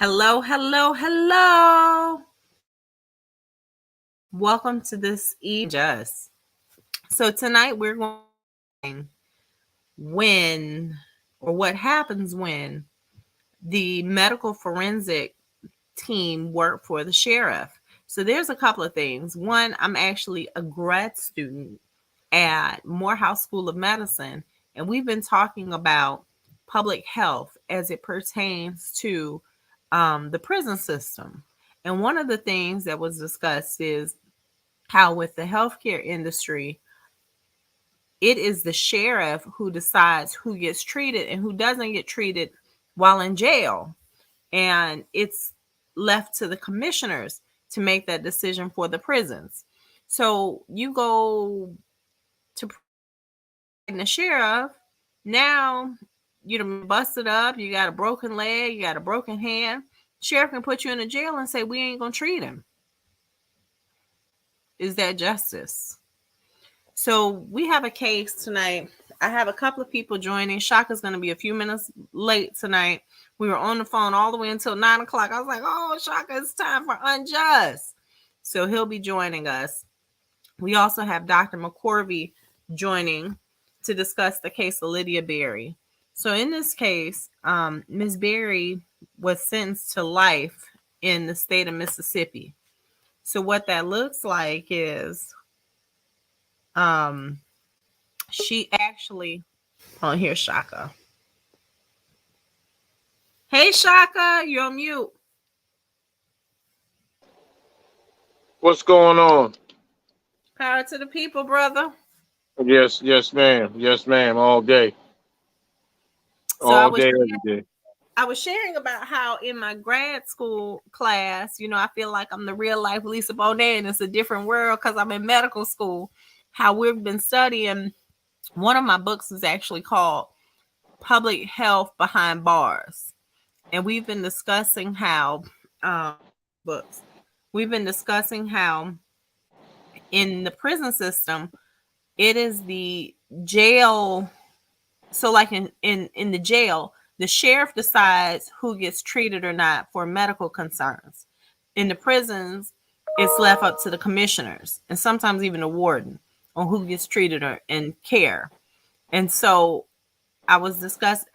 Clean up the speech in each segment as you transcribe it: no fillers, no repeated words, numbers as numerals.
Hello, hello, hello. Welcome to this Unjust. So tonight we're going when or what happens when the medical forensic team work for the sheriff. So there's a couple of things. One, I'm actually a grad student at Morehouse School of Medicine, and we've been talking about public health as it pertains to the prison system. And one of the things that was discussed is how, with the healthcare industry, it is the sheriff who decides who gets treated and who doesn't get treated while in jail. And it's left to the commissioners to make that decision for the prisons. So you go to the sheriff, now you done busted up, you got a broken leg, you got a broken hand. Sheriff can put you in a jail and say, we ain't gonna treat him. Is that justice? So we have a case tonight. I have a couple of people joining. Tshaka's going to be a few minutes late tonight. We were on the phone all the way until 9 o'clock. I was like, oh, Tshaka, it's time for Unjust. So he'll be joining us. We also have Dr. McCorvey joining to discuss the case of Lydia Berry. So in this case, Ms. Berry was sentenced to life in the state of Mississippi. So what that looks like is she actually, oh, here's Tshaka. Hey, Tshaka, you're on mute. What's going on? Power to the people, brother. Yes, ma'am. Yes, ma'am. All day. So All day, every day. I was sharing about how in my grad school class, I feel like I'm the real life Lisa Bonet, and it's a different world because I'm in medical school. How we've been studying, one of my books is actually called Public Health Behind Bars. And we've been discussing how books. We've been discussing how in the prison system, it is the jail. So like in the jail, the sheriff decides who gets treated or not for medical concerns. In the prisons, it's left up to the commissioners and sometimes even the warden on who gets treated or in care. And so I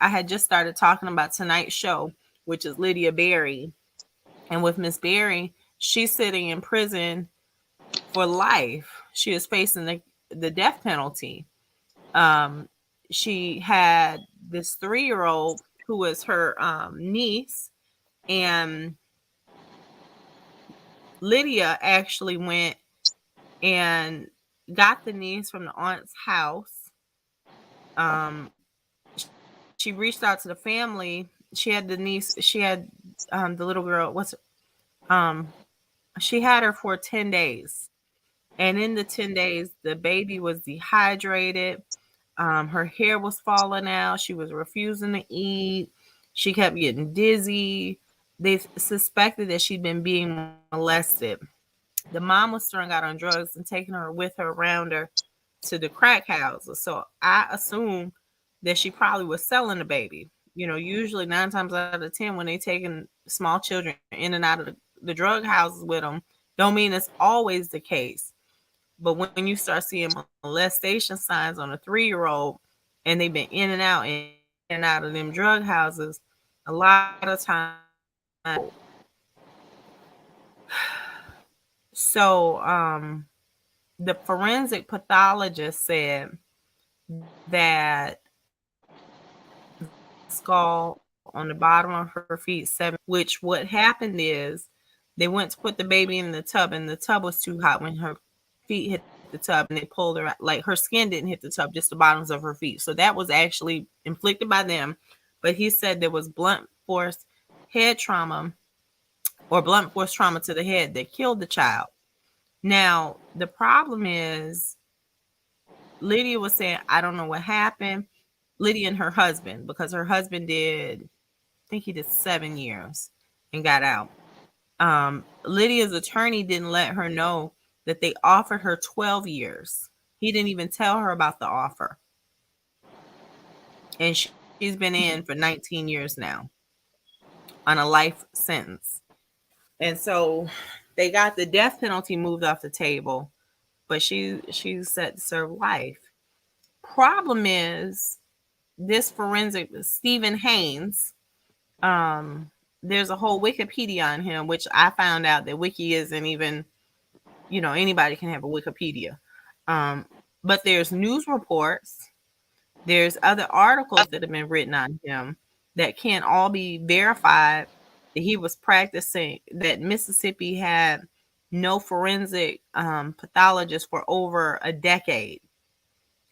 had just started talking about tonight's show, which is Lydia Berry. And with Miss Berry, she's sitting in prison for life. She is facing the death penalty. She had this 3-year-old who was her niece, and Lydia actually went and got the niece from the aunt's house. She reached out to the family. She had the niece. She had the little girl. She had her for 10 days. And in the 10 days, the baby was dehydrated. Her hair was falling out. She was refusing to eat. She kept getting dizzy. They suspected that she'd been being molested. The mom was strung out on drugs and taking her with her around her to the crack houses. So I assume that she probably was selling the baby. Usually 9 times out of 10, when they taking small children in and out of the drug houses with them, don't mean it's always the case. But when you start seeing molestation signs on a 3-year-old and they've been in and out of them drug houses, a lot of times. So the forensic pathologist said that skull on the bottom of her feet, 7, which what happened is they went to put the baby in the tub, and the tub was too hot when her feet hit the tub, and they pulled her out. Like, her skin didn't hit the tub, just the bottoms of her feet. So that was actually inflicted by them. But he said there was blunt force head trauma or blunt force trauma to the head that killed the child. Now, the problem is Lydia was saying, I don't know what happened. Lydia and her husband, because her husband I think he did 7 years and got out. Lydia's attorney didn't let her know that they offered her 12 years. He didn't even tell her about the offer. And she's been in for 19 years now. on a life sentence. And so they got the death penalty moved off the table, but she's set to serve life. Problem is, this forensic Stephen Haynes, there's a whole Wikipedia on him, which I found out that Wiki isn't even, anybody can have a Wikipedia. But there's news reports, there's other articles that have been written on him that can't all be verified that he was practicing, that Mississippi had no forensic pathologist for over a decade.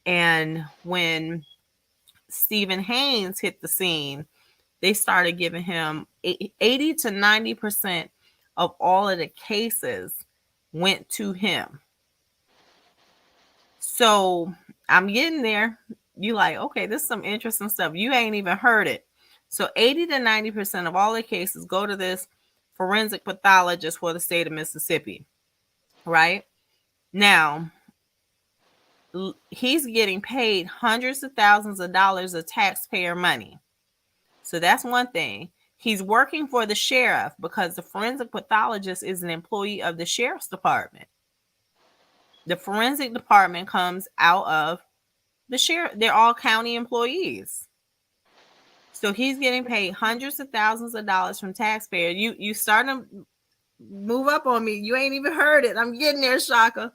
And when Stephen Haynes hit the scene, they started giving him 80 to 90% of all of the cases went to him. So I'm getting there. You like, okay, this is some interesting stuff. You ain't even heard it. So 80 to 90% of all the cases go to this forensic pathologist for the state of Mississippi, right? Now, he's getting paid hundreds of thousands of dollars of taxpayer money. So that's one thing. He's working for the sheriff because the forensic pathologist is an employee of the sheriff's department. The forensic department comes out of the sheriff. They're all county employees. So he's getting paid hundreds of thousands of dollars from taxpayers. You starting to move up on me. You ain't even heard it. I'm getting there, Tshaka.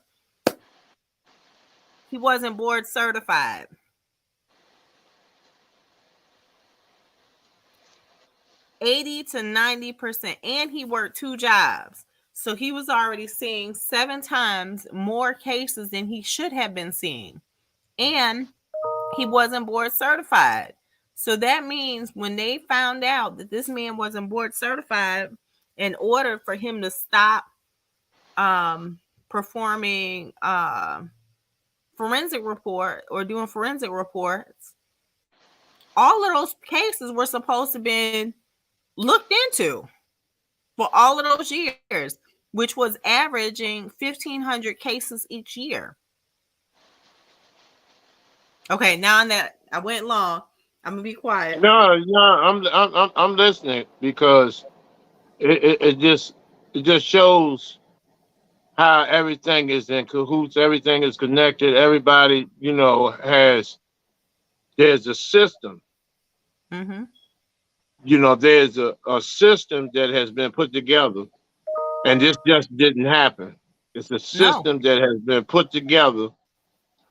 He wasn't board certified. $80 to 90%, and he worked 2 jobs. So he was already seeing 7 times more cases than he should have been seeing. And he wasn't board certified. So that means when they found out that this man wasn't board certified, in order for him to stop performing forensic report or doing forensic reports, all of those cases were supposed to have been looked into for all of those years, which was averaging 1,500 cases each year. Okay, now that I went long, I'm gonna be quiet. No, I'm listening because it just shows how everything is in cahoots, everything is connected, everybody, there's a system. Mm-hmm. There's a system that has been put together, and this just didn't happen. It's a No. system that has been put together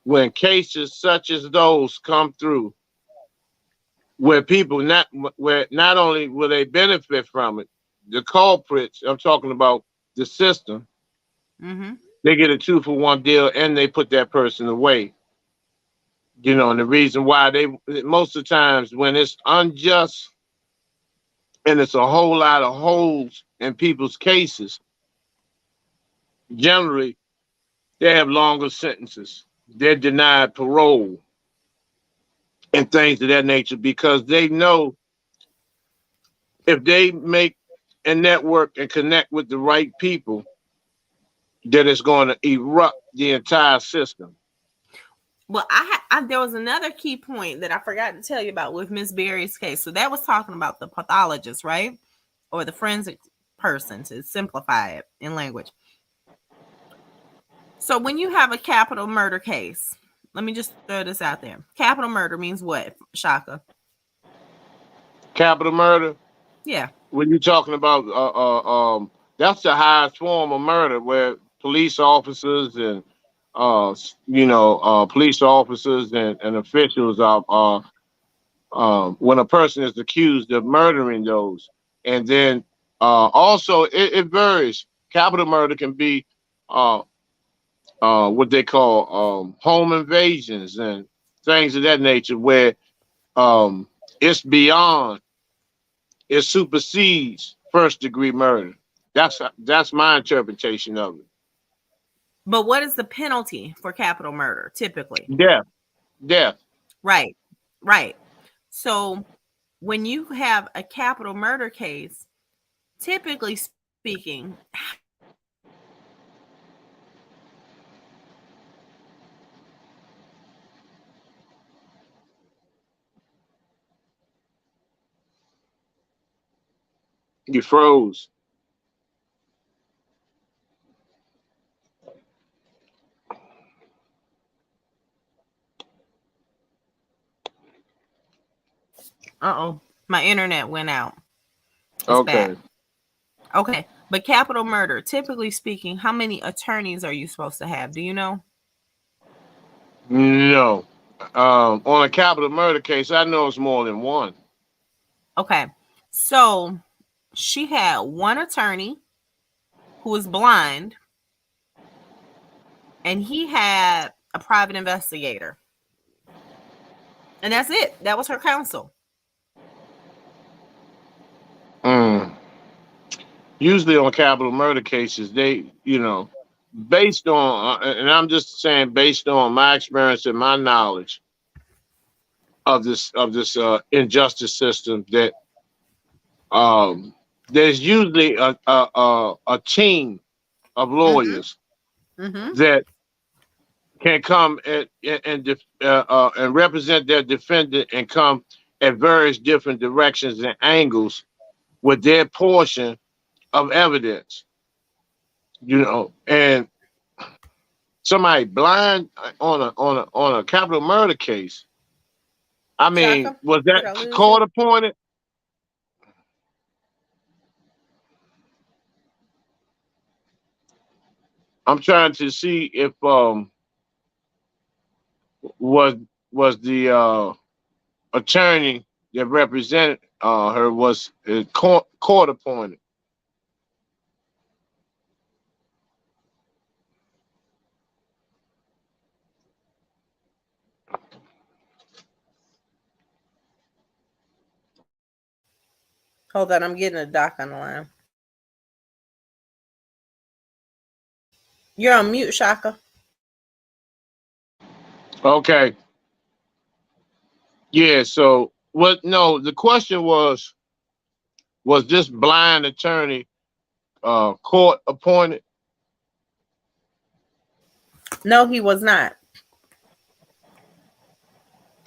when cases such as those come through, where people not only will they benefit from it, the culprits, I'm talking about the system, Mm-hmm. they get a 2-for-1 deal and they put that person away. And the reason why most of the times when it's unjust and it's a whole lot of holes in people's cases, generally they have longer sentences. They're denied parole and things of that nature because they know if they make a network and connect with the right people, that it's going to erupt the entire system. Well, there was another key point that I forgot to tell you about with Miss Berry's case. So that was talking about the pathologist, right? Or the forensic person, to simplify it in language. So when you have a capital murder case, let me just throw this out there. Capital murder means what, Tshaka? Capital murder. Yeah. When you're talking about, that's the highest form of murder, where police officers and police officers and officials are when a person is accused of murdering those, and then also it varies. Capital murder can be what they call home invasions and things of that nature, where um, it's beyond, it supersedes first degree murder. That's my interpretation of it. But what is the penalty for capital murder typically? Death, death. Right. Right. So when you have a capital murder case, typically speaking, You froze. Uh-oh. My internet went out. It's back. Okay. Okay. But capital murder, typically speaking, how many attorneys are you supposed to have? Do you know? No. On a capital murder case, I know it's more than one. Okay. So she had one attorney who was blind, and he had a private investigator. And that's it. That was her counsel. Mm. Usually on capital murder cases, based on, and I'm just saying, based on my experience and my knowledge of this injustice system, that um, there's usually a team of Mm-hmm. lawyers Mm-hmm. that can come and represent their defendant and come at various different directions and angles with their portion of evidence, and somebody blind on a capital murder case. I mean, Tshaka, was did that I lose you? court appointed? I'm trying to see if was was the attorney that represented her was court appointed. Hold on, I'm getting a doc on the line. You're on mute, Shaka. Okay, yeah. So what? No, the question was this blind attorney court appointed? No, he was not.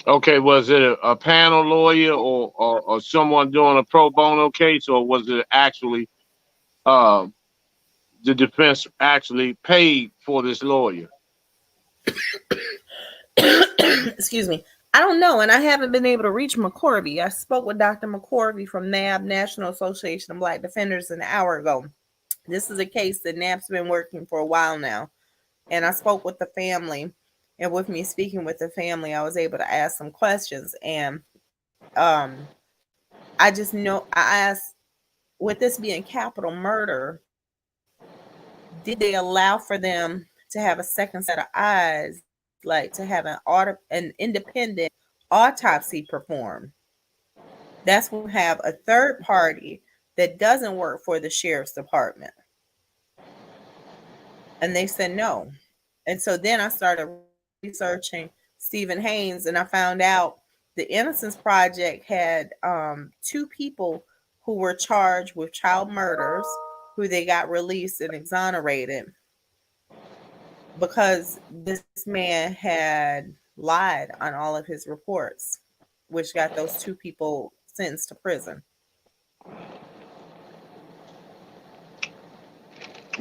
Okay, was it a panel lawyer or someone doing a pro bono case, or was it actually uh, the defense actually paid for this lawyer? Excuse me. I don't know, and I haven't been able to reach McCorvey. I spoke with Dr. McCorvey from NAB, National Association of Black Defenders, an hour ago. This is a case that NAB's been working for a while now. And I spoke with the family. And with me speaking with the family, I was able to ask some questions. And I just know I asked, with this being capital murder, did they allow for them to have a second set of eyes, like to have an independent autopsy performed? That's when we have a third party that doesn't work for the sheriff's department. And they said no. And so then I started researching Stephen Haynes, and I found out the Innocence Project had two people who were charged with child murders, who they got released and exonerated because this man had lied on all of his reports, which got those two people sentenced to prison.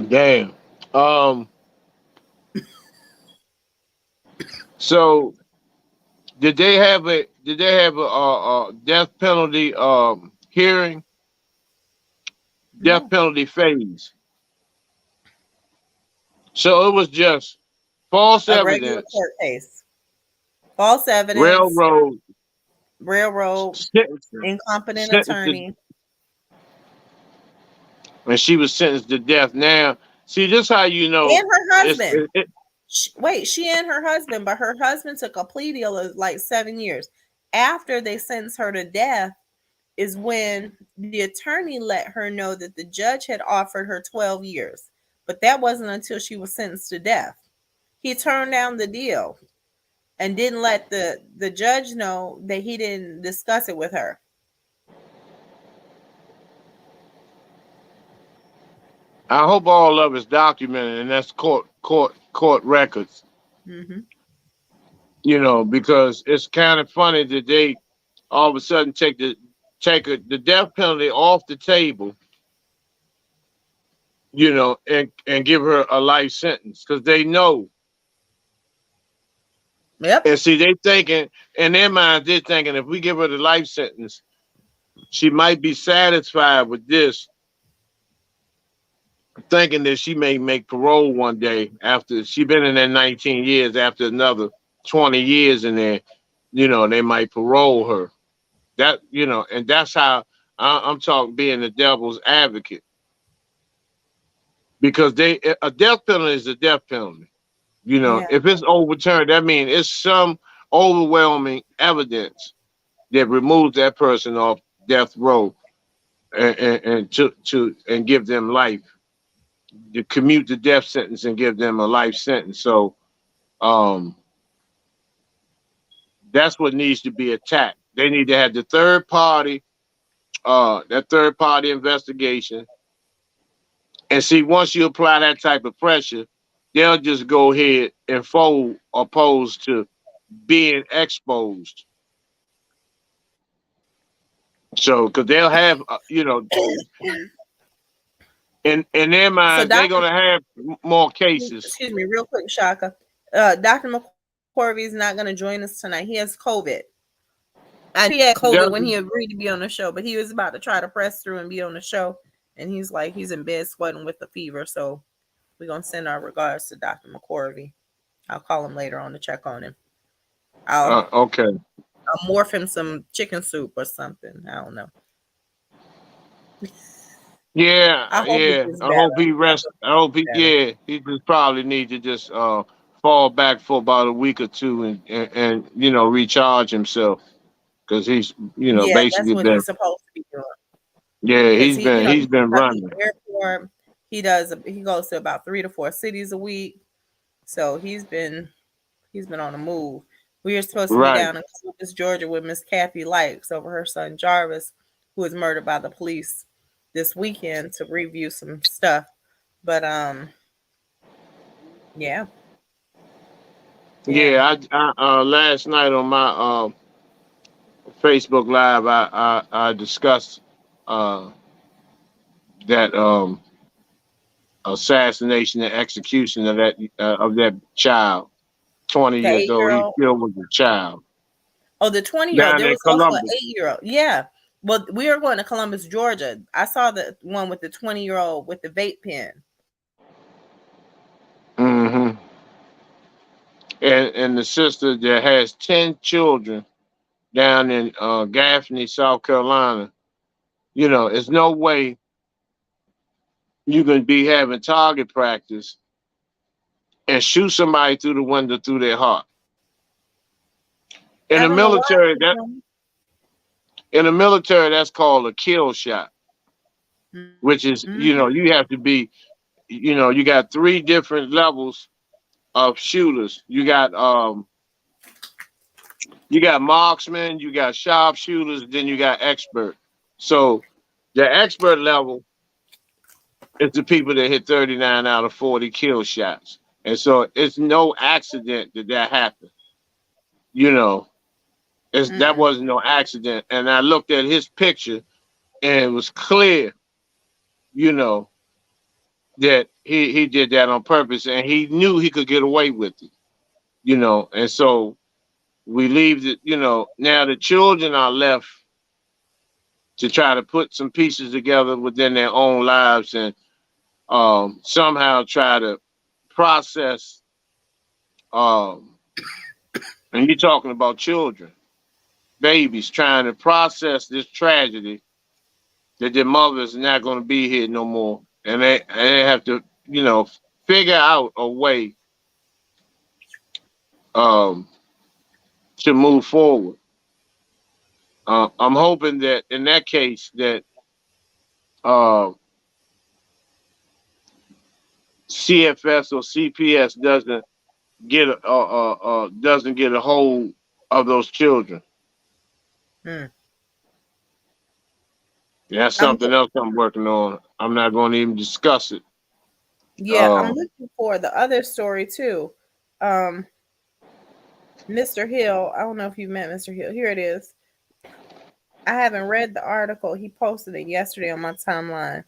Damn. Um. So did they have a death penalty hearing, death No, penalty phase? So it was just false a regular evidence, court case. False evidence, railroad railroad, sentencing, incompetent sentenced, attorney. and she was sentenced to death. Now, see, this how you know And her it's husband. Wait, she and her husband, but her husband took a plea deal of like 7 years. After they sentenced her to death, is when the attorney let her know that the judge had offered her 12 years. But that wasn't until she was sentenced to death. He turned down the deal and didn't let the judge know that he didn't discuss it with her. I hope all of it's documented, and that's court records. Mm-hmm. Because it's kind of funny that they all of a sudden take the death penalty off the table and give her a life sentence because they know. Yep. And see, they thinking in their minds, they're thinking if we give her the life sentence, she might be satisfied with this, thinking that she may make parole one day after she been in there 19 years, after another 20 years in there, they might parole her. And that's how I'm talking being the devil's advocate because a death penalty is a death penalty. Yeah. If it's overturned, that means it's some overwhelming evidence that removes that person off death row and give them life, to commute the death sentence and give them a life sentence. So um, that's what needs to be attacked. They need to have the third party investigation. And see, once you apply that type of pressure, they'll just go ahead and fold opposed to being exposed. So, because they'll have, in their So minds, they're Dr. gonna have more cases. Excuse me, real quick, Shaka. Dr. McCorvey is not going to join us tonight. He has COVID. I knew he had COVID when he agreed to be on the show, but he was about to try to press through and be on the show. And he's like, he's in bed sweating with the fever. So we're going to send our regards to Dr. McCorvey. I'll call him later on to check on him. Okay. I'll morph him some chicken soup or something. I don't know. Yeah, I hope he yeah. gets I better. hope he rests. I hope he just probably need to just fall back for about a week or two and recharge himself because he's Yeah, that's basically what been he's supposed to be doing. yeah Because he's he, been he he's goes been out to running the airport. He goes to about 3 to 4 cities a week. So he's been on the move. We were supposed to be right. down in Columbus, Georgia with Miss Kathy Likes over her son Jarvis, who was murdered by the police this weekend to review some stuff. But yeah, yeah. Yeah, I last night on my Facebook Live, I discussed uh, that assassination and execution of that child, 20 The years old. 8 year He old. still was a child Oh, the 20 year old. down There in was also an Columbus. 8 year old. Yeah. Well, we are going to Columbus, Georgia. I saw the one with the 20 year old with the vape pen. Hmm. And the sister that has 10 children down in Gaffney, South Carolina. There's no way you can be having target practice and shoot somebody through the window through their heart. In I the don't know why. military, that's called a kill shot, which is Mm-hmm. you have to be you got three different levels of shooters. You got marksmen, you got sharpshooters, then you got expert. So the expert level is the people that hit 39 out of 40 kill shots. And so it's no accident that happened. You know, that Mm-mm. wasn't no accident. And I looked at his picture and it was clear, you know, that he did that on purpose and he knew he could get away with it. And so we leave it, now the children are left to try to put some pieces together within their own lives and somehow try to process. Um, and you're talking about children, babies trying to process this tragedy that their mothers are not going to be here no more, and they have to, figure out a way um, to move forward. I'm hoping that in that case that uh, CFS or CPS doesn't get a hold of those children. Mm. That's I'm something else I'm working on. I'm not going to even discuss it. Yeah, I'm Uh, looking for the other story too. Um, Mr. Hill. I don't know if you met Mr. Hill. Here it is. I haven't read the article. He posted it yesterday on my timeline.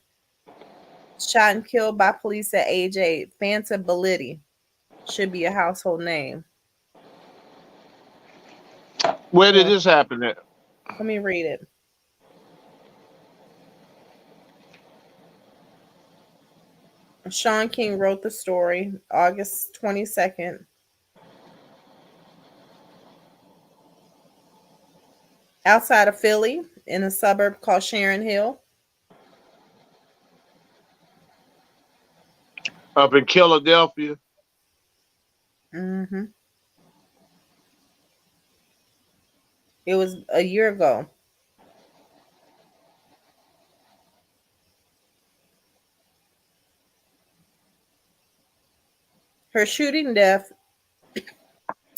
Shot and killed by police at age 8. Fanta Belletti should be a household name. Where did Or this happen at? let me read it. Sean King wrote the story August 22nd. Outside of Philly, in a suburb called Sharon Hill. Up in Philadelphia. Hmm. It was a year ago. Her shooting death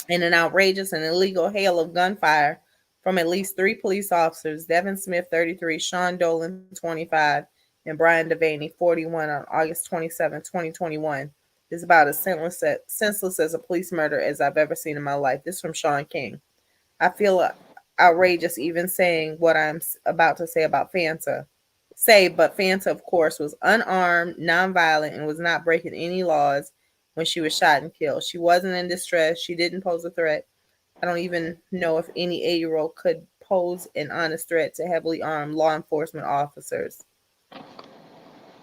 in an outrageous and illegal hail of gunfire from at least 3 police officers, Devin Smith, 33, Sean Dolan, 25, and Brian Devaney, 41, on August 27, 2021, is about as senseless as a police murder as I've ever seen in my life. This is from Sean King. I feel outrageous even saying what I'm about to say about Fanta. But Fanta, of course, was unarmed, nonviolent, and was not breaking any laws when she was shot and killed. She wasn't in distress. She didn't pose a threat. I don't even know if any 8-year-old could pose an honest threat to heavily armed law enforcement officers.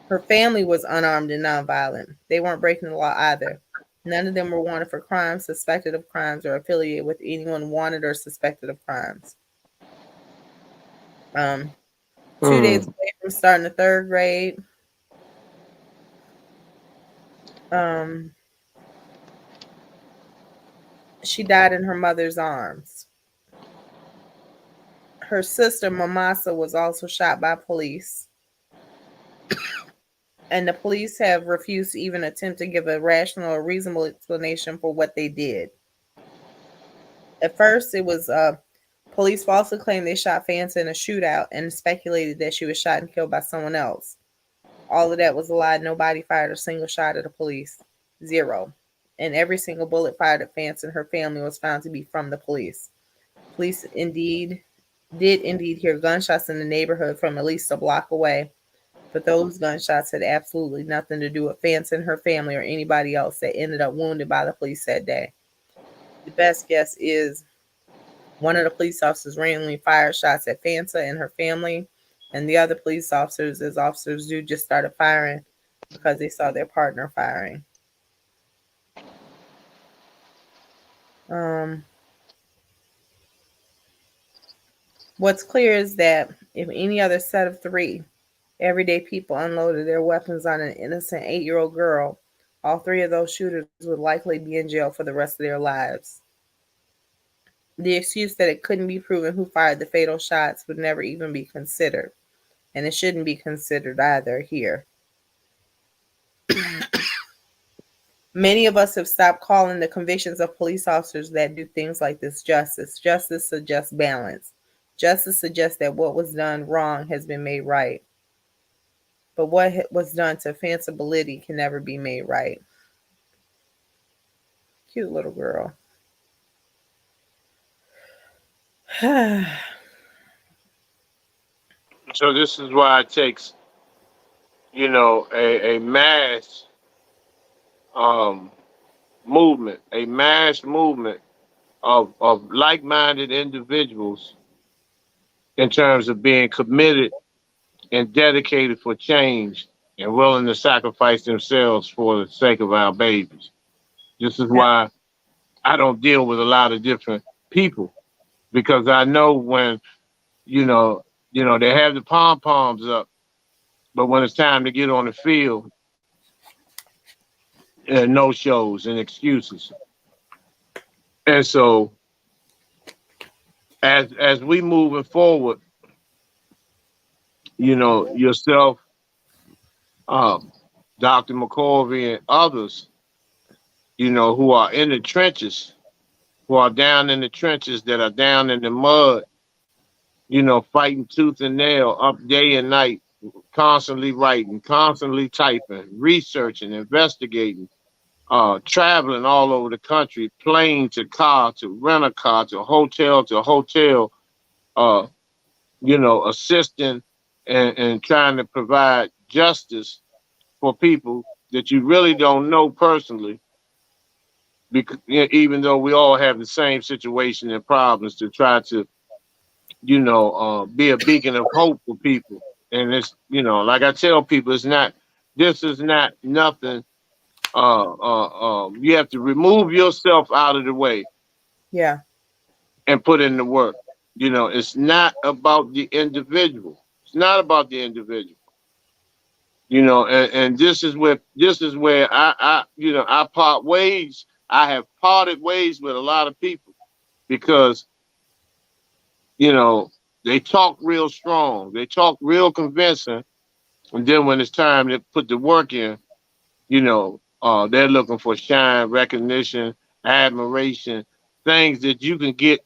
Her family was unarmed and nonviolent. They weren't breaking the law either. None of them were wanted for crimes, suspected of crimes, or affiliated with anyone wanted or suspected of crimes. 2 days Mm. away from starting the third grade, um, she died in her mother's arms. Her sister, Mamasa, was also shot by police, and the police have refused to even attempt to give a rational or reasonable explanation for what they did. At first, it was police falsely claimed they shot Fanta in a shootout and speculated that she was shot and killed by someone else. All of that was a lie. Nobody fired a single shot at the police. Zero. And every single bullet fired at Fanta and her family was found to be from the police. Police did indeed hear gunshots in the neighborhood from at least a block away, but those gunshots had absolutely nothing to do with Fanta and her family or anybody else that ended up wounded by the police that day. The best guess is one of the police officers randomly fired shots at Fanta and her family, and the other police officers, as officers do, just started firing because they saw their partner firing. Um, what's clear is that if any other set of 3 everyday people unloaded their weapons on an innocent 8-year-old girl, all 3 of those shooters would likely be in jail for the rest of their lives. The excuse that it couldn't be proven who fired the fatal shots would never even be considered, and it shouldn't be considered either here. Many of us have stopped calling the convictions of police officers that do things like this justice. Justice suggests balance. Justice suggests that what was done wrong has been made right. But what was done to Fanta Belletti can never be made right. Cute little girl. So this is why it takes, a mass um, movement, a mass movement of like-minded individuals in terms of being committed and dedicated for change and willing to sacrifice themselves for the sake of our babies. This is why I don't deal with a lot of different people because I know when, you know, they have the pom poms up, but when it's time to get on the field, no shows and excuses. And so as we moving forward, yourself, um, Dr. McCorvey and others, who are in the trenches, who are down in the trenches, that are down in the mud, fighting tooth and nail up day and night, constantly writing, constantly typing, researching, investigating, traveling all over the country, plane to car to rent a car to hotel, uh, assisting and trying to provide justice for people that you really don't know personally, because even though we all have the same situation and problems, to try to, be a beacon of hope for people. And it's, like I tell people, this is not nothing. You have to remove yourself out of the way Yeah. and put in the work. It's not about the individual. It's not about the individual. And this is where I part ways. I have parted ways with a lot of people because you know they talk real strong, they talk real convincing, and then when it's time to put the work in, they're looking for shine, recognition, admiration, things that you can get,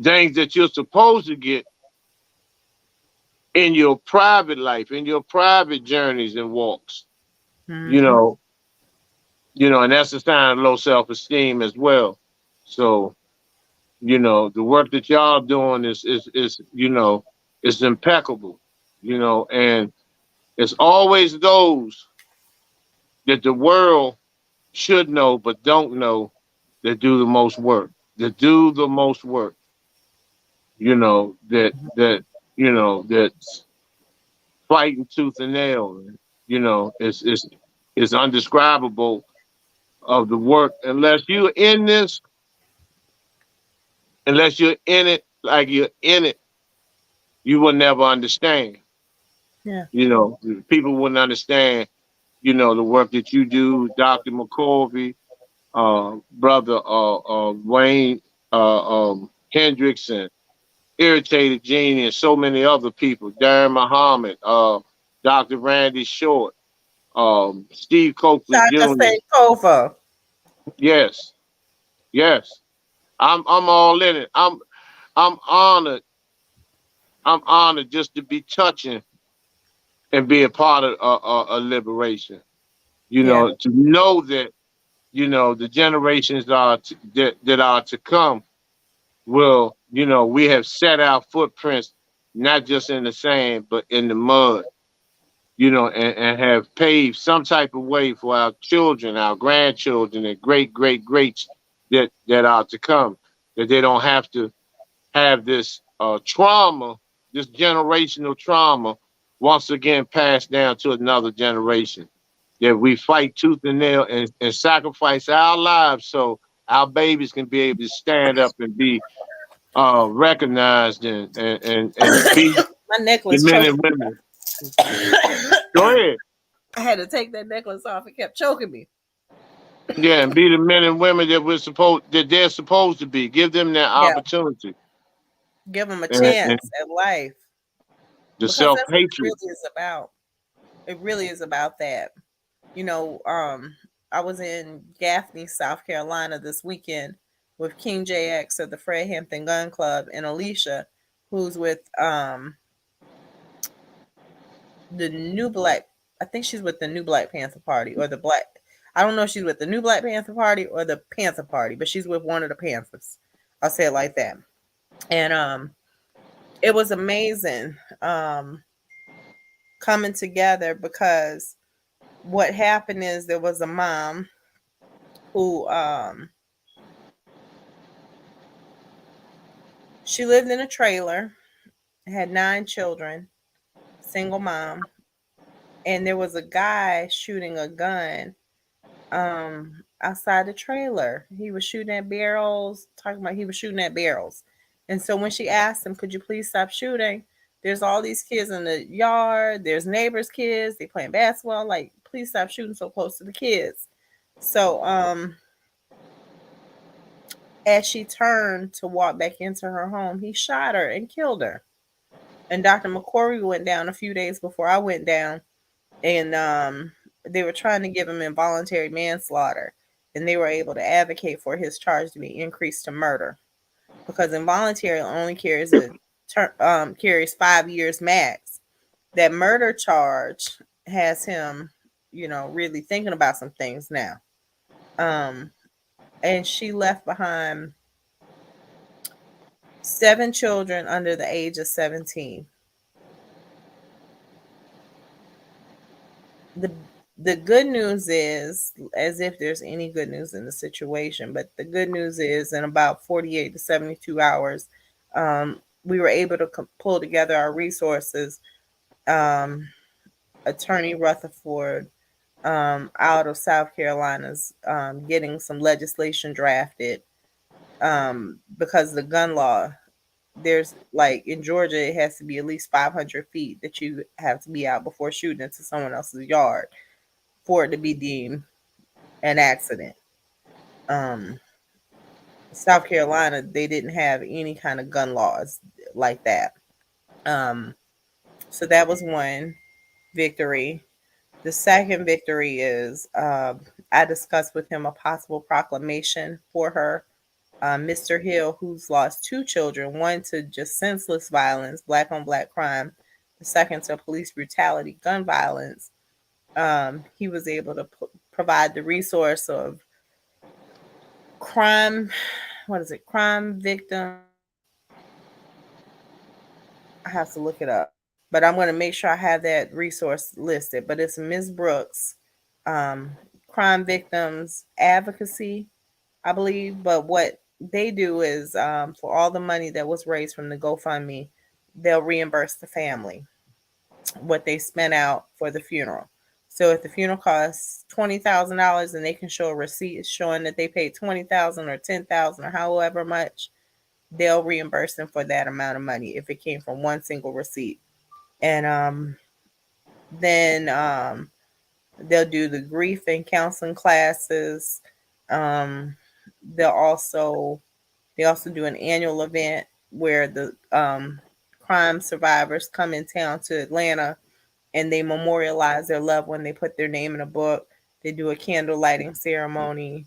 things that you're supposed to get in your private life, in your private journeys and walks. You Mm-hmm. know, and that's a sign of low self-esteem as well. So, the work that y'all doing is impeccable. And it's always those that the world should know but don't know that do the most work. That do the most work. That's fighting tooth and nail. It's undescribable of the work unless you're in it like you're in it, you will never understand. Yeah. People wouldn't understand, the work that you do, Dr. McCorvey, brother Wayne Hendricks, and Irritated Genie, and so many other people, Darren Muhammad, Dr. Randy Short, Steve Copeland Tshaka Jr. Kova. Yes, yes. I'm all in it. I'm honored. I'm honored just to be touching and be a part of a liberation. Yeah. To know that the generations that are to come will, we have set our footprints not just in the sand but in the mud. And have paved some type of way for our children, our grandchildren, and great great greats that are to come. That they don't have to have this trauma, this generational trauma, once again passed down to another generation. That we fight tooth and nail and sacrifice our lives so our babies can be able to stand up and be recognized and be My the necklace men choked. and women. Go ahead. I had to take that necklace off. It kept choking me. Yeah, and be the men and women that they're supposed to be. Give them that Yeah. opportunity Give them a and chance at life the because self that's what it hatred. really is about. It really is about that. You know, I was in Gaffney, South Carolina this weekend with King JX of the Fred Hampton Gun Club and Alicia, who's with the new black, I think she's with the new Black Panther Party or the black, I don't know if she's with the new Black Panther Party or the Panther Party, but she's with one of the Panthers. I'll say it like that. And it was amazing coming together because what happened is there was a mom who she lived in a trailer, had 9 children, single mom, and there was a guy shooting a gun outside the trailer. He was shooting at barrels, talking about he was shooting at barrels. And so when she asked him, "Could you please stop shooting?" There's all these kids in the yard, there's neighbors' kids, they playing basketball, like, please stop shooting so close to the kids. So as she turned to walk back into her home, he shot her and killed her. And Dr. McCorry went down a few days before I went down, and they were trying to give him involuntary manslaughter, and they were able to advocate for his charge to be increased to murder because involuntary only carries 5 years max. That murder charge has him, really thinking about some things now. Um, and she left behind 7 children under the age of 17. the the good news is, as if there's any good news in the situation, but the good news is in about 48 to 72 hours, we were able to pull together our resources. Um, Attorney Rutherford out of South Carolina's getting some legislation drafted because the gun law, there's like in Georgia, it has to be at least 500 feet that you have to be out before shooting into someone else's yard for it to be deemed an accident. Um, South Carolina, they didn't have any kind of gun laws like that. Um, so that was one victory. The second victory is I discussed with him a possible proclamation for her. Mr. Hill, who's lost two children, one to just senseless violence, black on black crime, the second to police brutality, gun violence. He was able to provide the resource of crime. What is it? Crime victim. I have to look it up, but I'm going to make sure I have that resource listed. But it's Ms. Brooks, um, crime victims advocacy, I believe. But what they do is for all the money that was raised from the GoFundMe, they'll reimburse the family what they spent out for the funeral. So if the funeral costs $20,000 and they can show a receipt showing that they paid 20,000 or 10,000 or however much, they'll reimburse them for that amount of money if it came from one single receipt. And then they'll do the grief and counseling classes. Um, they'll also they also do an annual event where the crime survivors come in town to Atlanta and they memorialize their loved one. They put their name in a book. They do a candle lighting ceremony.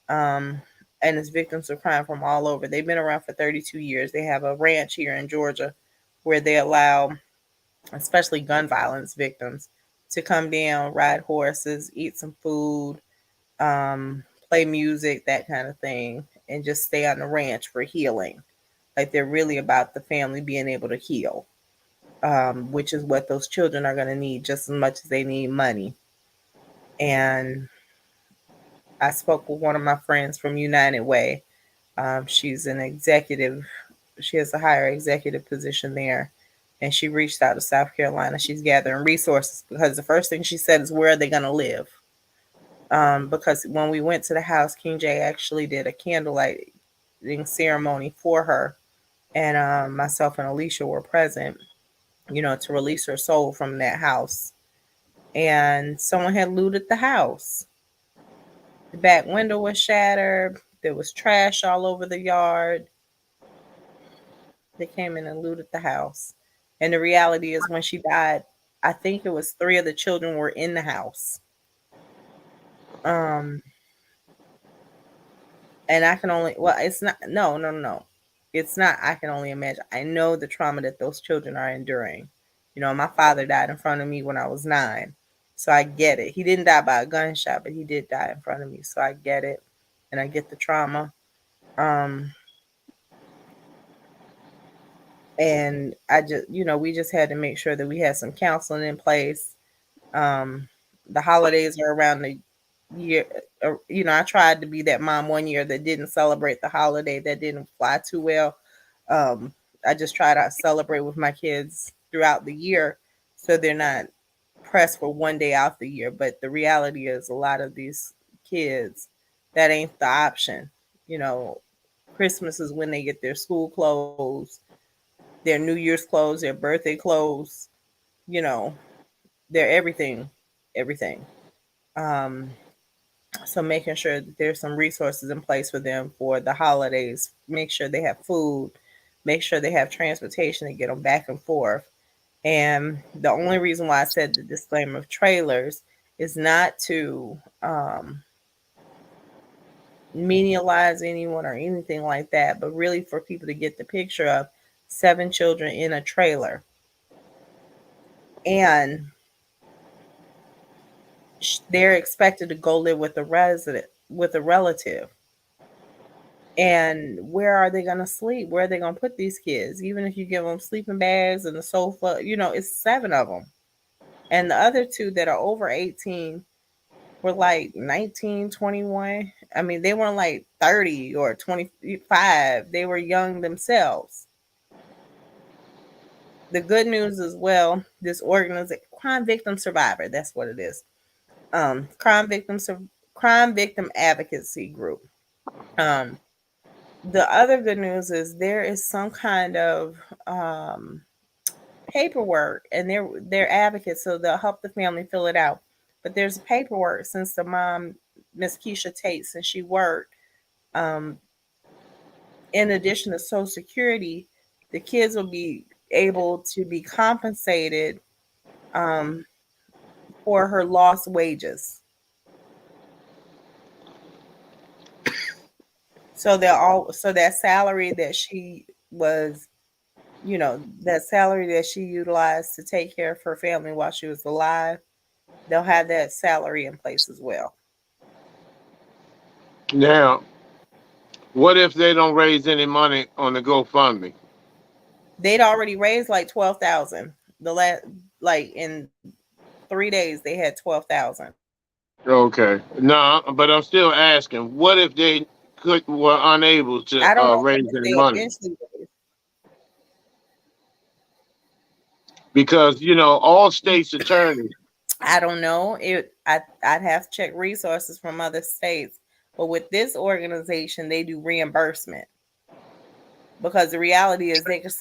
Um, and it's victims of crime from all over. They've been around for 32 years. They have a ranch here in Georgia where they allow, especially gun violence victims, to come down, ride horses, eat some food, play music, that kind of thing, and just stay on the ranch for healing. Like they're really about the family being able to heal, which is what those children are going to need just as much as they need money. And I spoke with one of my friends from United Way. She's an executive, she has a higher executive position there. And she reached out to South Carolina. She's gathering resources because the first thing she said is, where are they going to live? Because when we went to the house, King J actually did a candlelight ceremony for her. And myself and Alicia were present, to release her soul from that house. And someone had looted the house. The back window was shattered. There was trash all over the yard. They came in and looted the house. And the reality is, when she died, I think it was three of the children were in the house. Um, and I can only, well, it's not, no, no, no. It's not, I can only imagine. I know the trauma that those children are enduring. My father died in front of me when I was 9. So I get it. He didn't die by a gunshot, but he did die in front of me. So I get it. And I get the trauma. Um, and I just, we just had to make sure that we had some counseling in place. Um, the holidays are around the year. I tried to be that mom one year that didn't celebrate the holiday, that didn't fly too well. Um, I just try to celebrate with my kids throughout the year so they're not pressed for one day out the year. But the reality is, a lot of these kids, that ain't the option. You know, Christmas is when they get their school clothes, their New Year's clothes, their birthday clothes, you know, their everything, everything. Um, so making sure that there's some resources in place for them for the holidays, make sure they have food, make sure they have transportation to get them back and forth. And the only reason why I said the disclaimer of trailers is not to menialize anyone or anything like that, but really for people to get the picture of 7 children in a trailer. And they're expected to go live with a resident, with a relative. And where are they going to sleep? Where are they going to put these kids? Even if you give them sleeping bags and the sofa, it's 7 of them. And the other two that are over 18 were like 19, 21. I mean, they weren't like 30 or 25. They were young themselves. The good news as well, this organization, crime victim survivor, that's what it is. Crime crime victim advocacy group. Um, the other good news is there is some kind of um, paperwork, and they're advocates, so they'll help the family fill it out. But there's paperwork since the mom, Miss Keisha Tate, since she worked, um, in addition to Social Security, the kids will be able to be compensated um, for her lost wages. So that salary that she was, that salary that she utilized to take care of her family while she was alive, they'll have that salary in place as well. Now, what if they don't raise any money on the GoFundMe? They'd already raised like 12,000. The last, like in 3 days, they had 12,000. Okay. No, but I'm still asking, what if they were unable to I don't know how raise much any they money? eventually raised. Because all states attorneys. I don't know. I'd have to check resources from other states. But with this organization, they do reimbursement, because the reality is they could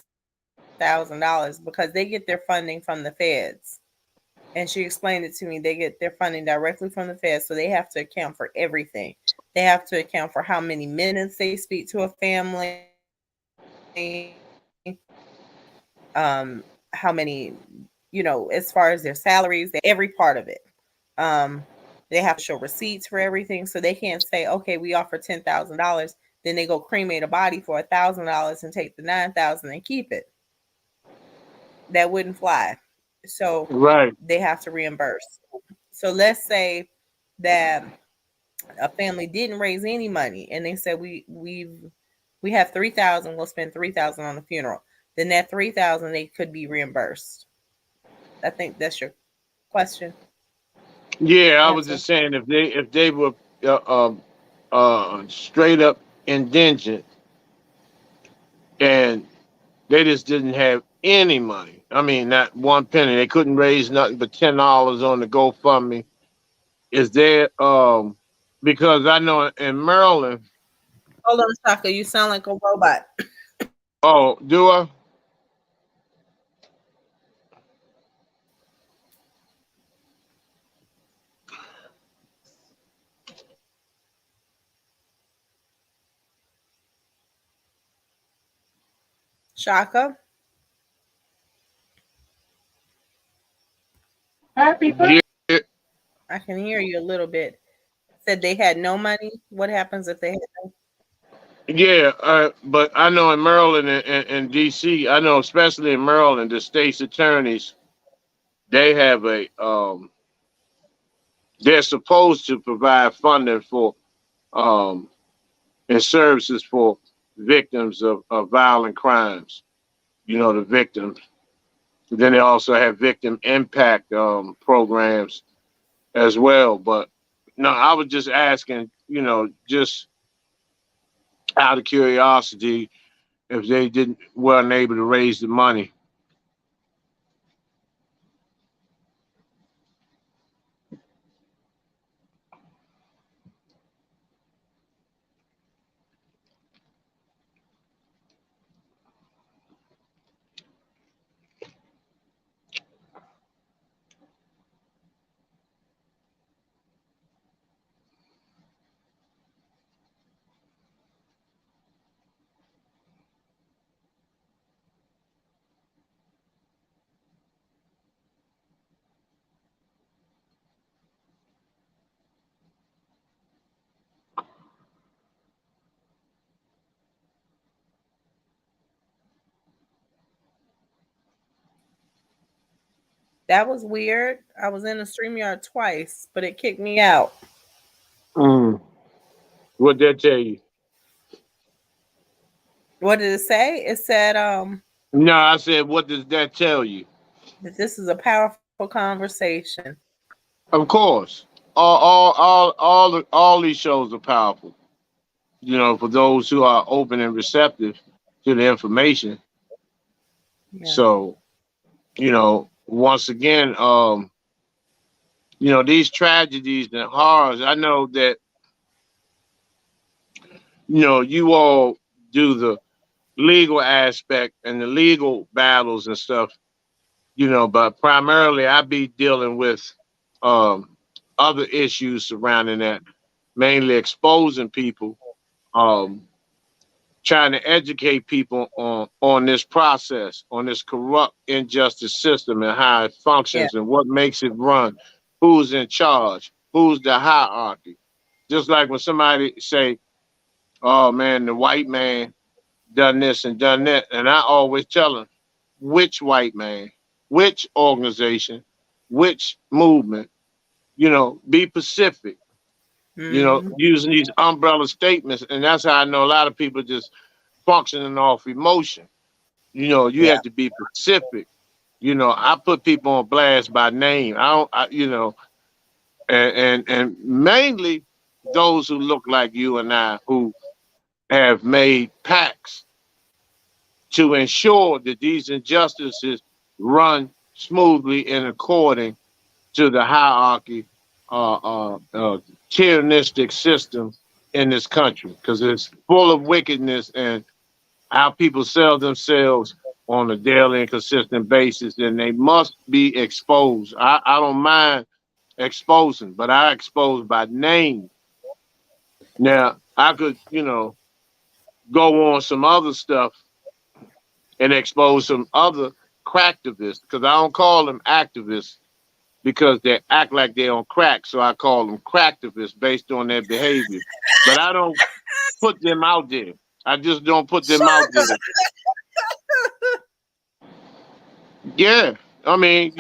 $1,000 because they get their funding from the feds. And she explained it to me. They get their funding directly from the feds, so they have to account for everything. They have to account for how many minutes they speak to a family, how many, as far as their salaries, every part of it. Um, they have to show receipts for everything, so they can't say, "Okay, we offer $10,000." Then they go cremate a body for $1,000 and take the 9,000 and keep it. That wouldn't fly. So Right. they have to reimburse. So let's say that a family didn't raise any money, and they said we have 3,000. We'll spend 3,000 on the funeral. Then that 3,000 they could be reimbursed. I think that's your question. Yeah, I was Answer. just saying if they were uh, straight up indigent and they just didn't have any money. I mean, not one penny. They couldn't raise nothing but $10 on the GoFundMe. Is there because I know in Maryland. Hold on, Shaka. You sound like a robot. Oh, do I? Shaka, Yeah, I can hear you a little bit. Said they had no money. What happens if they had no? yeah. But I know in Maryland and DC, I know especially in Maryland, the state's attorneys they have they're supposed to provide funding for um and services for victims of violent crimes. The victims. Then they also have victim impact programs as well. But no, I was just asking, just out of curiosity, if they didn't weren't able to raise the money. That was weird. I was in the StreamYard twice, but it kicked me out. Mm. What that tell you? What did it say? It said No, I said, what does that tell you? that this is a powerful For conversation. Of course, all these shows are powerful. You know, for those who are open and receptive to the information. Yeah. So, once again, these tragedies and horrors. I know that you all do the legal aspect and the legal battles and stuff. But primarily I be dealing with um, other issues surrounding that, mainly exposing people, um, trying to educate people on this process, on this corrupt injustice system and how it Yeah. functions and what makes it run, who's in charge, who's the hierarchy. Just like when somebody say, "Oh man, the white man done this and done that," and I always tell them, which white man, which organization, which movement. Be specific. Hmm. Using these umbrella statements, and that's how I know a lot of people just functioning off emotion. You Yeah. have to be specific. I put people on blast by name. I don't, and mainly those who look like you and I who have made pacts to ensure that these injustices run smoothly and according to the hierarchy, tyrannistic system in this country, because it's full of wickedness and how people sell themselves on a daily and consistent basis, and they must be exposed. I don't mind exposing, but I expose by name. Now, I could, go on some other stuff and expose some other cracktivists, because I don't call them activists because they act like they're on crack. So I call them cracktivists based on their behavior. But I don't put them out there. I just don't put them out there. Shaka. Yeah. I mean,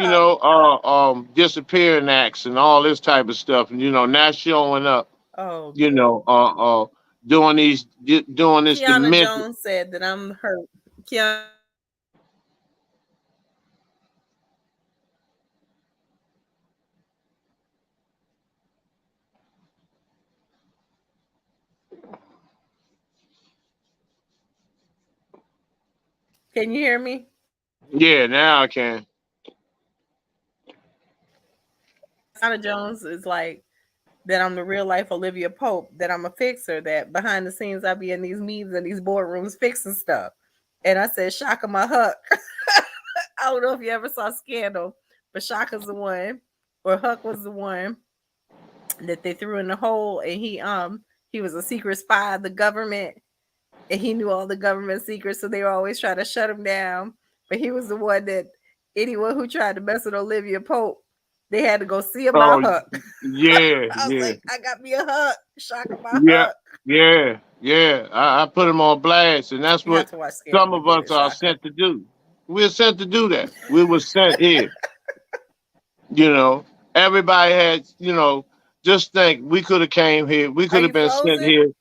disappearing acts and all this type of stuff, and not showing up, Oh, you good. know, uh, uh, doing this Kiana dementia. Jones said that I'm hurt. Kiana, can you hear me? Yeah, now I can. Kiana Jones is like that I'm the real life Olivia Pope, that I'm a fixer, that behind the scenes I be in these meetings and these boardrooms fixing stuff. And I said, Shaka my Huck. I don't know if you ever saw Scandal, but Shaka's the one, or Huck was the one that they threw in the hole, and he was a secret spy of the government, and he knew all the government secrets, so they were always trying to shut him down. But he was the one that anyone who tried to mess with Olivia Pope, they had to go see Oh, about Huck. yeah, I was yeah, like, I got me a Huck, Shaka my yeah, Huck. yeah, yeah. I put them on blast, and that's You have what to watch some Scandal of us again, are Shaka. sent to do. We're sent to do that. We were sent here. You know, everybody had. Just think, we could have came here. We Are could have you been sent frozen? here.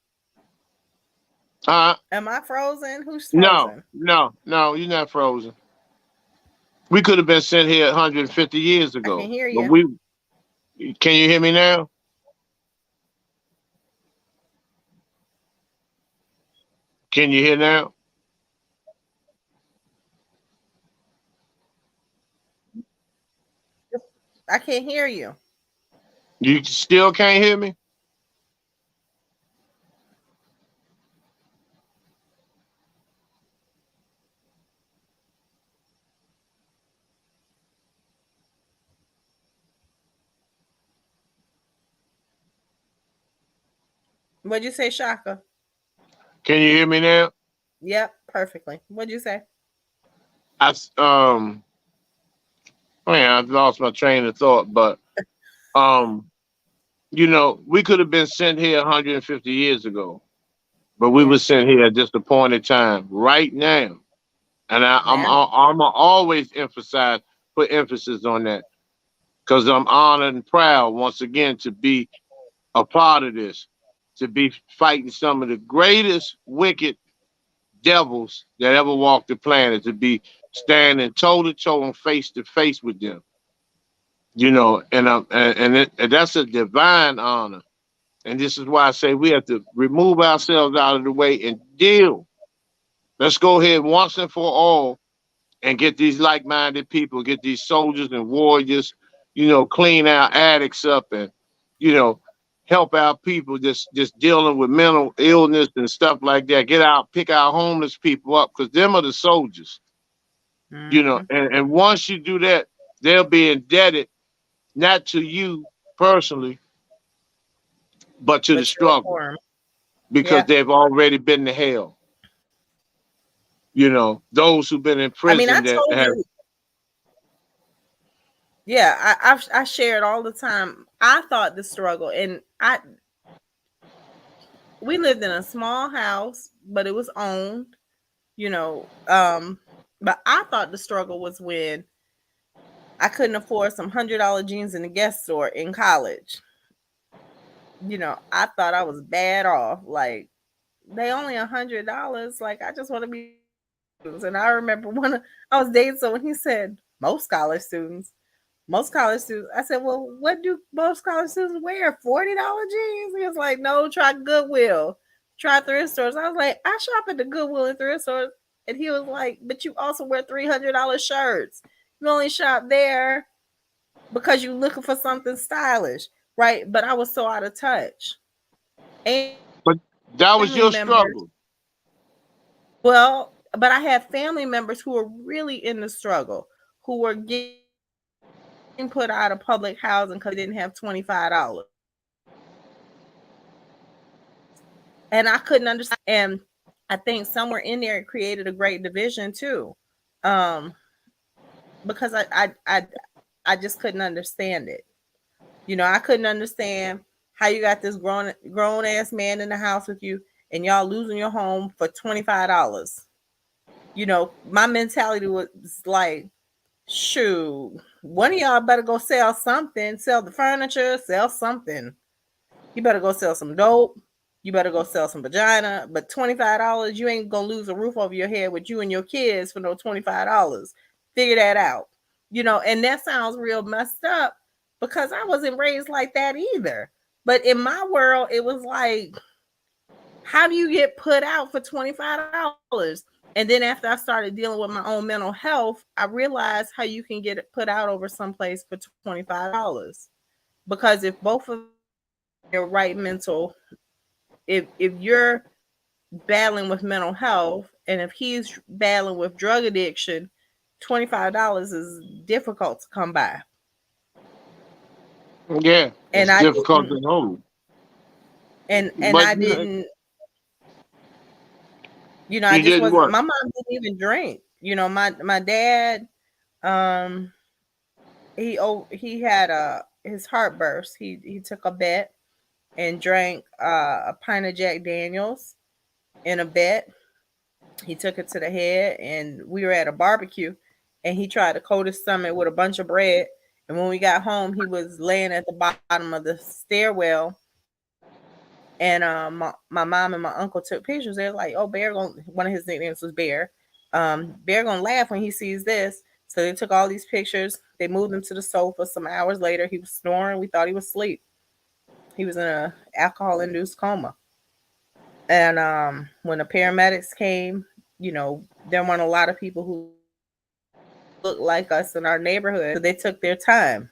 Am I frozen? Who's No, frozen? no, no. You're not frozen. We could have been sent here 150 years I can ago. hear But you. we can you hear me now? Can you hear now? I can't hear you. You still can't hear me? What'd you say, Shaka? Can you hear me now? Yep, perfectly. What'd you say? I s- um Man, I lost my train of thought, but um, we could have been sent here 150 years ago, but we Yeah. were sent here at this appointed time, right now. And Now. I'm always put emphasis on that, because I'm honored and proud once again to be a part of this, to be fighting some of the greatest wicked devils that ever walked the planet, to be standing toe to toe and face to face with them. And that's a divine honor. And this is why I say we have to remove ourselves out of the way and deal. Let's go ahead once and for all and get these like-minded people, get these soldiers and warriors, clean our addicts up and, you know, help our people just dealing with mental illness and stuff like that. Pick our homeless people up because them are the soldiers, Mm-hmm. and once you do that, they'll be indebted not to you personally, but to the But to struggle reform. because Yeah. they've already been to hell. Those who've been in I mean, I prison that told have. you, yeah, I shared all the time. I thought the struggle, and we lived in a small house, but it was owned, you know. But I thought the struggle was when I couldn't afford some $100 jeans in the guest store in college. I thought I was bad off. Like, they only $100. Like, I just want to be students. And I remember when I was dating someone, he said most college students. Most college students. I said, well, what do most college students wear? $40 jeans? He was like, no, try Goodwill. Try thrift stores. I was like, I shop at the Goodwill and thrift stores. And he was like, but you also wear $300 shirts. You only shop there because you're looking for something stylish, right? But I was so out of touch. And But that was family your members, struggle. well, but I had family members who were really in the struggle, who were getting put out of public housing because they didn't have $25. And I couldn't understand. And I think somewhere in there it created a great division too, um, because I just couldn't understand it. I couldn't understand how you got this grown ass man in the house with you, and y'all losing your home for $25. My mentality was like, shoot, one of y'all better go sell something, sell the furniture, sell something. You better go sell some dope. You better go sell some vagina. But $25, you ain't gonna lose a roof over your head with you and your kids for no $25. Figure that out. And that sounds real messed up because I wasn't raised like that either. But in my world, it was like, how do you get put out for $25? And then after I started dealing with my own mental health, I realized how you can get it put out over someplace for $25. Because if both of your right mental, if you're battling with mental health and if he's battling with drug addiction, $25 is difficult to come by. Yeah, And it's I difficult didn't to hold. and But I didn't, I you just didn't wasn't. work. My mom didn't even drink. My dad, um he had his heart burst. He took a bet and drank a pint of Jack Daniels in a bet. He took it to the head, and we were at a barbecue, and he tried to coat his stomach with a bunch of bread. And when we got home, he was laying at the bottom of the stairwell. And my mom and my uncle took pictures. They're like, "Oh, Bear gonna," one of his nicknames was Bear. Bear gonna laugh when he sees this. So they took all these pictures. They moved him to the sofa. Some hours later, he was snoring. We thought he was asleep. He was in a alcohol induced coma. And when the paramedics came, there weren't a lot of people who looked like us in our neighborhood, so they took their time.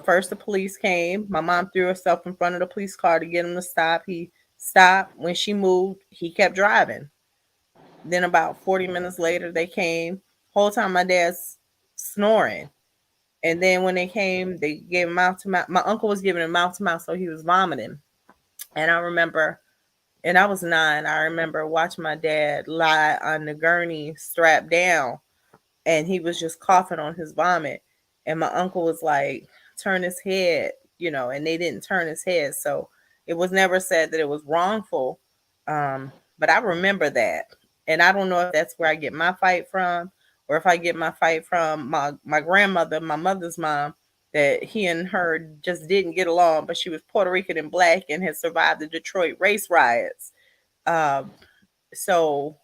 First the police came. My mom threw herself in front of the police car to get him to stop. He stopped. When she moved, he kept driving. Then about 40 minutes later, they came. Whole time my dad's snoring. And then when they came, they gave him mouth to mouth. My uncle was giving him mouth to mouth, so he was vomiting. And I remember, and I was 9. I remember watching my dad lie on the gurney strapped down, and he was just coughing on his vomit. And my uncle was like, turn his head, and they didn't turn his head. So it was never said that it was wrongful. But I remember that. And I don't know if that's where I get my fight from, or if I get my fight from my grandmother, my mother's mom, that he and her just didn't get along, but she was Puerto Rican and black and had survived the Detroit race riots. Um, so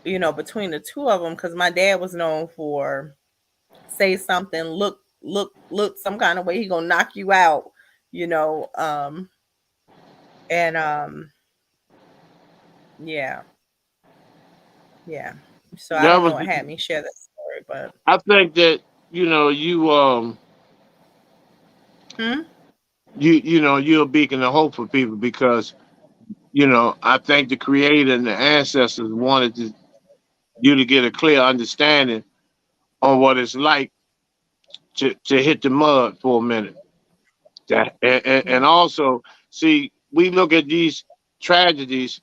between the two of them, because my dad was known for say something, look look some kind of way, he gonna knock you out, you know. And yeah, yeah. So I That don't know was, what had me share that story, but I think that, you hmm? you're a beacon of hope for people because, I think the creator and the ancestors wanted you to get a clear understanding on what it's like to hit the mud for a minute. That and Yeah, also, see, we look at these tragedies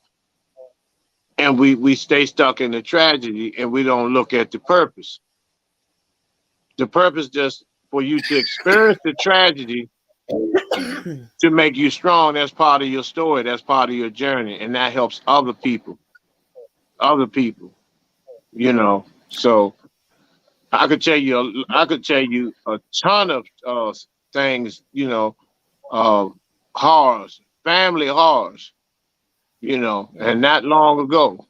and we stay stuck in the tragedy and we don't look at the purpose. The purpose just for you to experience the tragedy to make you strong. That's part of your story. That's part of your journey, and that helps other people. Other people, So I could tell you a ton of things. Uh, horrors, family horrors. yeah, And not long ago.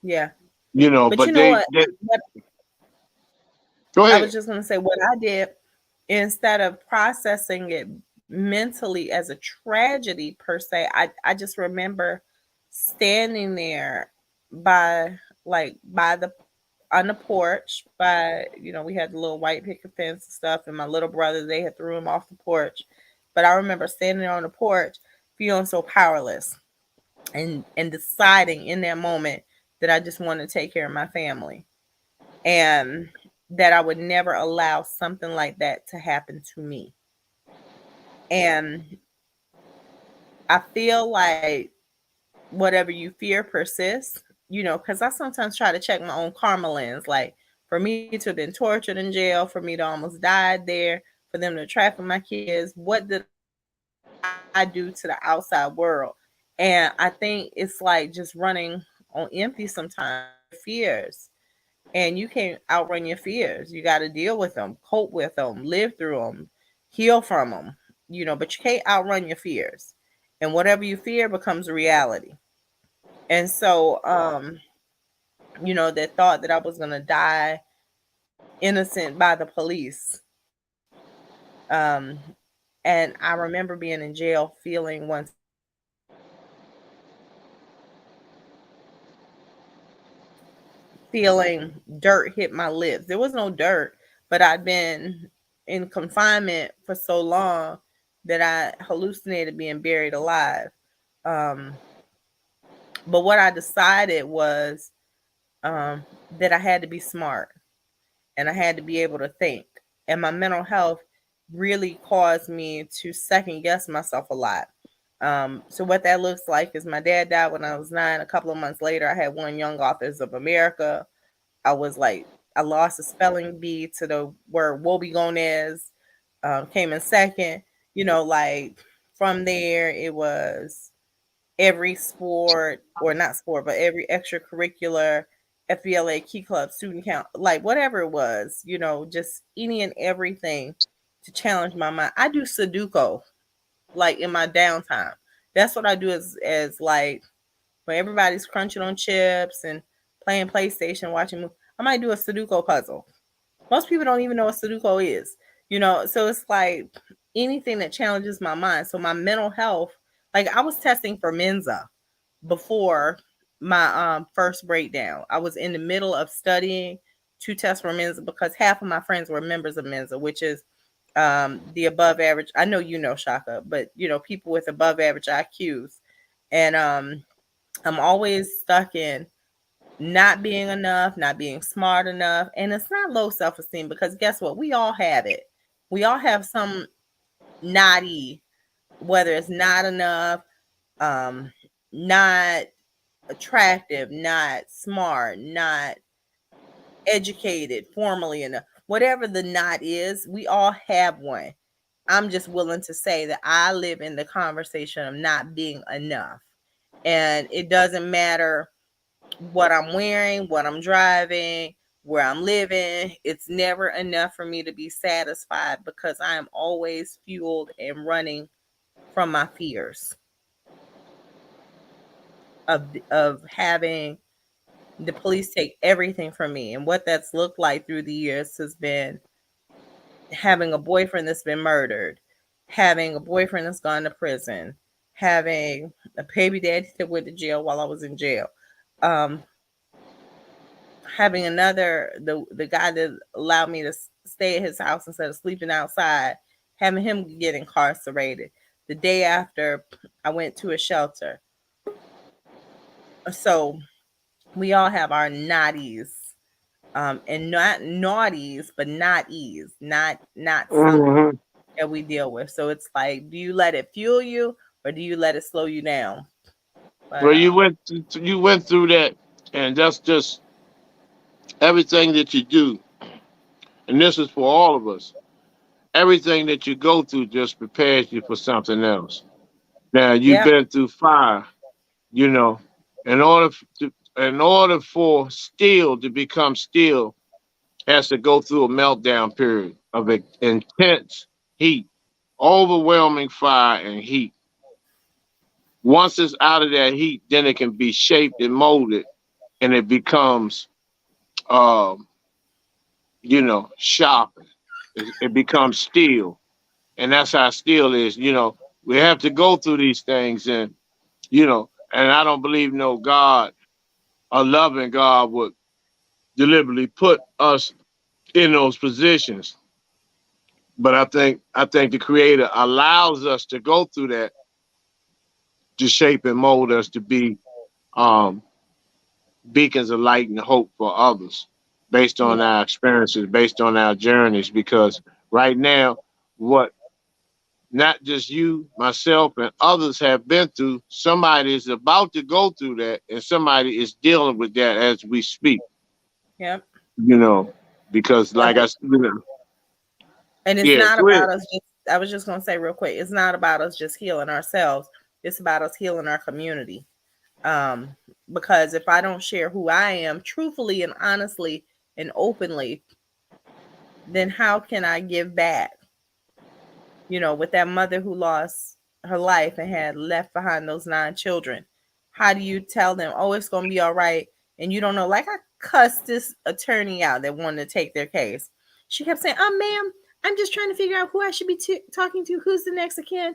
yeah. But But you know they what go I was ahead. just gonna say, what I did instead of processing it mentally as a tragedy per se, I just remember standing there by by the on the porch by, we had the little white picket fence and stuff, and my little brother, they had threw him off the porch. But I remember standing there on the porch feeling so powerless and deciding in that moment that I just wanted to take care of my family, and that I would never allow something like that to happen to me. And I feel like whatever you fear persists, because I sometimes try to check my own karma lens. Like, for me to have been tortured in jail, for me to almost die there, for them to traffic my kids, what did I do to the outside world? And I think it's like just running on empty sometimes with your fears. And you can't outrun your fears. You got to deal with them, cope with them, live through them, heal from them, but you can't outrun your fears. And whatever you fear becomes a reality. And so, that thought that I was going to die innocent by the police. Um, and I remember being in jail feeling one time feeling dirt hit my lips. There was no dirt, but I'd been in confinement for so long that I hallucinated being buried alive. Um, but what I decided was that I had to be smart and I had to be able to think. And my mental health really caused me to second guess myself a lot. So what that looks like is my dad died when I was 9. A couple of months later, I had won Young Authors of America. I was like, I lost a spelling bee to the word wobegonez, came in second. Like from there, it was every sport, or not sport, but every extracurricular, FBLA, Key Club, student count, like whatever it was, just any and everything to challenge my mind. I do Sudoku like in my downtime. That's what I do as like when everybody's crunching on chips and playing PlayStation, watching movies. I might do a Sudoku puzzle. Most people don't even know what Sudoku is, so it's like anything that challenges my mind. So my mental health, like I was testing for Mensa before my first breakdown. I was in the middle of studying to test for Mensa because half of my friends were members of Mensa, which is the above average. I know Tshaka, but people with above average IQs. And I'm always stuck in not being enough, not being smart enough. And it's not low self esteem because guess what? We all have it. We all have some naughty, whether it's not enough, um, not attractive, not smart, not educated formally enough. Whatever the not is, we all have one. I'm just willing to say that I live in the conversation of not being enough. And it doesn't matter what I'm wearing, what I'm driving, where I'm living. It's never enough for me to be satisfied because I am always fueled and running from my fears of having the police take everything from me. And what that's looked like through the years has been having a boyfriend that's been murdered, having a boyfriend that's gone to prison, having a baby daddy that went to jail while I was in jail, um, having another the guy that allowed me to stay at his house instead of sleeping outside, having him get incarcerated the day after I went to a shelter. So we all have our naughties, and not naughties, but not ease, not something Hmm. that we deal with. So it's like, do you let it fuel you or do you let it slow you down? But Well, you went through that, and that's just everything that you do, and this is for all of us. Everything that you go through just prepares you for something else. Now you've yeah, been through fire, you know. In order for steel to become steel, has to go through a meltdown period of intense heat, overwhelming fire and heat. Once it's out of that heat, then it can be shaped and molded, and it becomes, um, sharpened. It becomes steel, and that's how steel is. We have to go through these things, and I don't believe no God, a loving God, would deliberately put us in those positions. But I think the Creator allows us to go through that to shape and mold us to be, um, beacons of light and hope for others, based on yeah, our experiences, based on our journeys. Because right now, what not just you, myself, and others have been through, somebody is about to go through that, and somebody is dealing with that as we speak. yeah. You know, because And like I, and it's yeah, not go ahead. about us just, I was just gonna say real quick, it's not about us just healing ourselves. It's about us healing our community. Um, because if I don't share who I am truthfully and honestly and openly, then how can I give back? With that mother who lost her life and had left behind those 9 children. How do you tell them, oh, it's going to be all right? And you don't know. Like, I cussed this attorney out that wanted to take their case. She kept saying, ma'am, I'm just trying to figure out who I should be talking to. Who's the next of kin?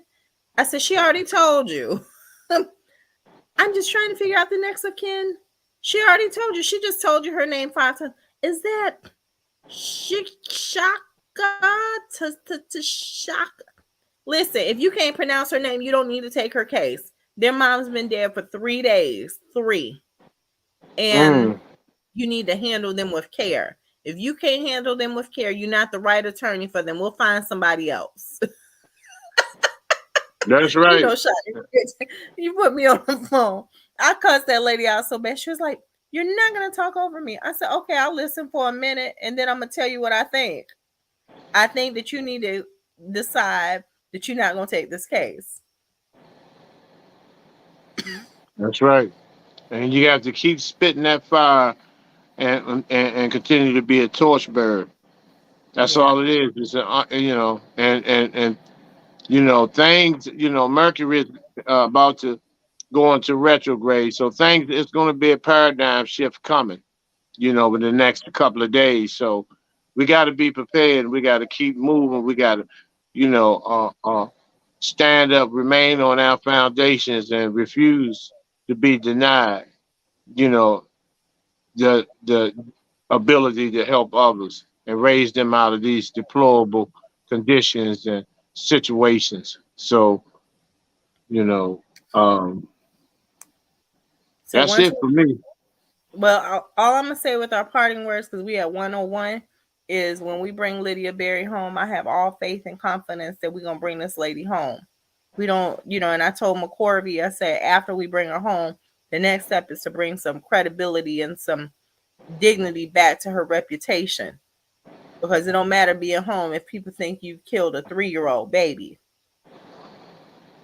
I said, she already told you. I'm just trying to figure out the next of kin. She already told you. She just told you her name 5 times. Is that Shaka? Shaka? Listen, if you can't pronounce her name, you don't need to take her case. Their mom's been dead for 3 days. Three. And Mm, you need to handle them with care. If you can't handle them with care, you're not the right attorney for them. We'll find somebody else. that's right. Shawty, you put me on the phone. I cussed that lady out so bad. She was like, you're not going to talk over me. I said, okay, I'll listen for a minute and then I'm going to tell you what I think. I think that you need to decide that you're not going to take this case. That's right. And you have to keep spitting that fire, and continue to be a torchbearer. That's Yeah. all it is. It's and things. Mercury is about to go into retrograde, so things, it's going to be a paradigm shift coming. In the next couple of days. So we got to be prepared. We got to keep moving. We got to, you know, stand up, remain on our foundations, and refuse to be denied. You know, the ability to help others and raise them out of these deplorable conditions and situations. So, you know, um, So that's once it for me. Well, all I'm gonna say with our parting words, because we at 101, is when we bring Lydia Berry home, I have all faith and confidence that we're gonna bring this lady home. We don't, and I told McCorvey, I said after we bring her home, the next step is to bring some credibility and some dignity back to her reputation. Because it don't matter being home if people think you've killed a 3-year-old baby.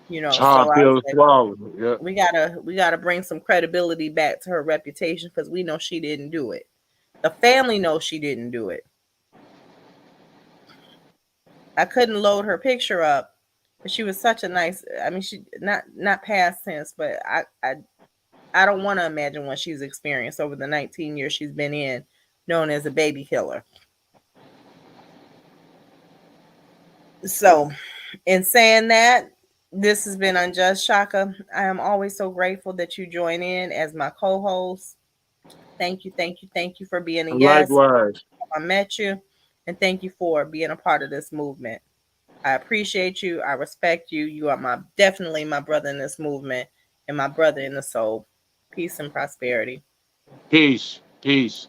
It's So hard I was pill to like, swallow. Yeah, we gotta bring some credibility back to her reputation because we know she didn't do it. The family knows she didn't do it. I couldn't load her picture up, but she was such a nice. I mean, she not past tense, but I don't want to imagine what she's experienced over the 19 years she's been in, known as a baby killer. So, in saying that, this has been Unjust, Tshaka. I am always so grateful that you join in as my co-host. Thank you, thank you, thank you for being a guest. Likewise. I met you, and thank you for being a part of this movement. I appreciate you. I respect you. You are definitely my brother in this movement and my brother in the soul. Peace and prosperity. Peace. Peace.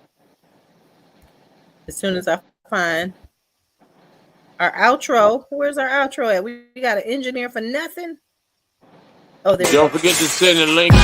As soon as I find our outro, where's our outro at? We got an engineer for nothing. Oh, there you go. Don't forget to send a link